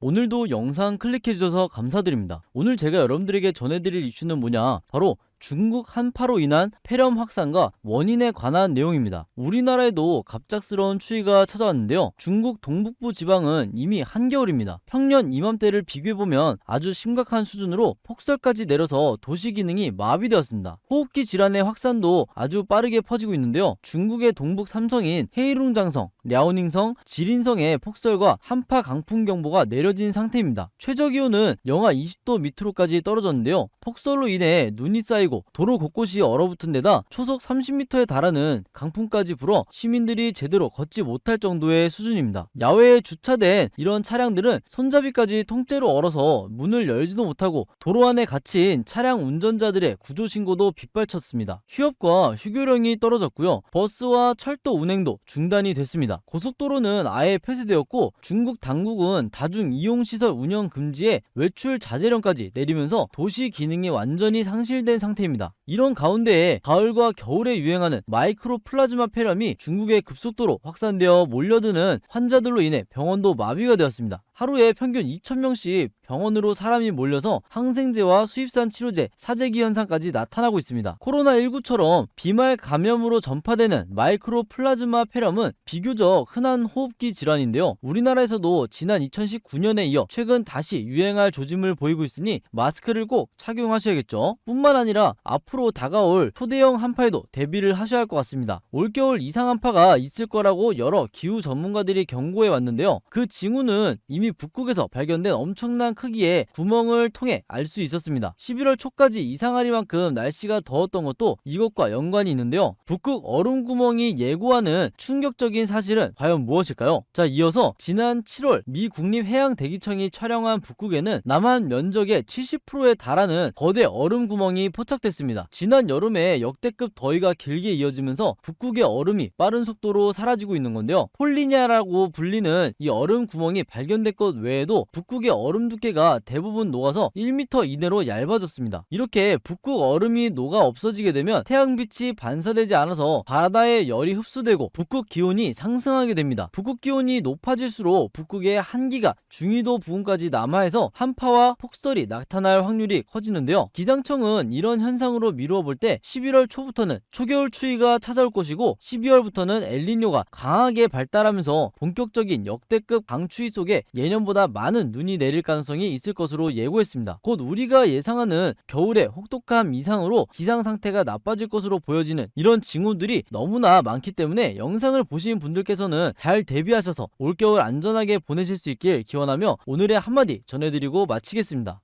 오늘도 영상 클릭해주셔서 감사드립니다. 오늘 제가 여러분들에게 전해드릴 이슈는 뭐냐? 바로 중국 한파로 인한 폐렴 확산과 원인에 관한 내용입니다. 우리나라에도 갑작스러운 추위가 찾아왔는데요. 중국 동북부 지방은 이미 한겨울입니다. 평년 이맘때를 비교해보면 아주 심각한 수준으로 폭설까지 내려서 도시 기능이 마비되었습니다. 호흡기 질환의 확산도 아주 빠르게 퍼지고 있는데요. 중국의 동북 3성인 헤이룽장성, 랴오닝성, 지린성에 폭설과 한파 강풍 경보가 내려진 상태입니다. 최저기온은 영하 20도 밑으로까지 떨어졌는데요. 폭설로 인해 눈이 쌓이고 도로 곳곳이 얼어붙은 데다 초속 30m에 달하는 강풍까지 불어 시민들이 제대로 걷지 못할 정도의 수준입니다. 야외에 주차된 이런 차량들은 손잡이까지 통째로 얼어서 문을 열지도 못하고 도로 안에 갇힌 차량 운전자들의 구조신고도 빗발쳤습니다. 휴업과 휴교령이 떨어졌고요. 버스와 철도 운행도 중단이 됐습니다. 고속도로는 아예 폐쇄되었고 중국 당국은 다중 이용시설 운영 금지에 외출 자제령까지 내리면서 도시 기능이 완전히 상실된 상태입니다. 이런 가운데에 가을과 겨울에 유행하는 마이크로 플라즈마 폐렴이 중국에 급속도로 확산되어 몰려드는 환자들로 인해 병원도 마비가 되었습니다. 하루에 평균 2,000명씩 병원으로 사람이 몰려서 항생제와 수입산 치료제, 사재기 현상까지 나타나고 있습니다. 코로나19처럼 비말 감염으로 전파되는 마이크로 플라즈마 폐렴은 비교적 흔한 호흡기 질환인데요. 우리나라에서도 지난 2019년에 이어 최근 다시 유행할 조짐을 보이고 있으니 마스크를 꼭 착용하셔야겠죠. 뿐만 아니라 앞으로 다가올 초대형 한파에도 대비를 하셔야 할 것 같습니다. 올겨울 이상 한파가 있을 거라고 여러 기후 전문가들이 경고해 왔는데요. 그 징후는 이미 북극에서 발견된 엄청난 크기의 구멍을 통해 알 수 있었습니다. 11월 초까지 이상하리만큼 날씨가 더웠던 것도 이것과 연관이 있는데요. 북극 얼음 구멍이 예고하는 충격적인 사실은 과연 무엇일까요? 자, 이어서 지난 7월 미 국립해양대기청이 촬영한 북극에는 남한 면적의 70%에 달하는 거대 얼음 구멍이 포착됐습니다. 지난 여름에 역대급 더위가 길게 이어지면서 북극의 얼음이 빠른 속도로 사라지고 있는 건데요. 폴리냐라고 불리는 이 얼음 구멍이 발견된 것 외에도 북극의 얼음 두께가 대부분 녹아서 1m 이내로 얇아졌습니다. 이렇게 북극 얼음이 녹아 없어지게 되면 태양빛이 반사되지 않아서 바다의 열이 흡수되고 북극 기온이 상승하게 됩니다. 북극 기온이 높아질수록 북극의 한기가 중위도 부근까지 남하해서 한파와 폭설이 나타날 확률이 커지는데요. 기상청은 이런 현상으로 미루어 볼 때 11월 초부터는 초겨울 추위가 찾아올 것이고 12월부터는 엘니뇨가 강하게 발달하면서 본격적인 역대급 강추위 속에 예년보다 많은 눈이 내릴 가능성이 있을 것으로 예고했습니다. 곧 우리가 예상하는 겨울의 혹독함 이상으로 기상 상태가 나빠질 것으로 보여지는 이런 징후들이 너무나 많기 때문에 영상을 보신 분들께서는 잘 대비하셔서 올겨울 안전하게 보내실 수 있길 기원하며 오늘의 한마디 전해드리고 마치겠습니다.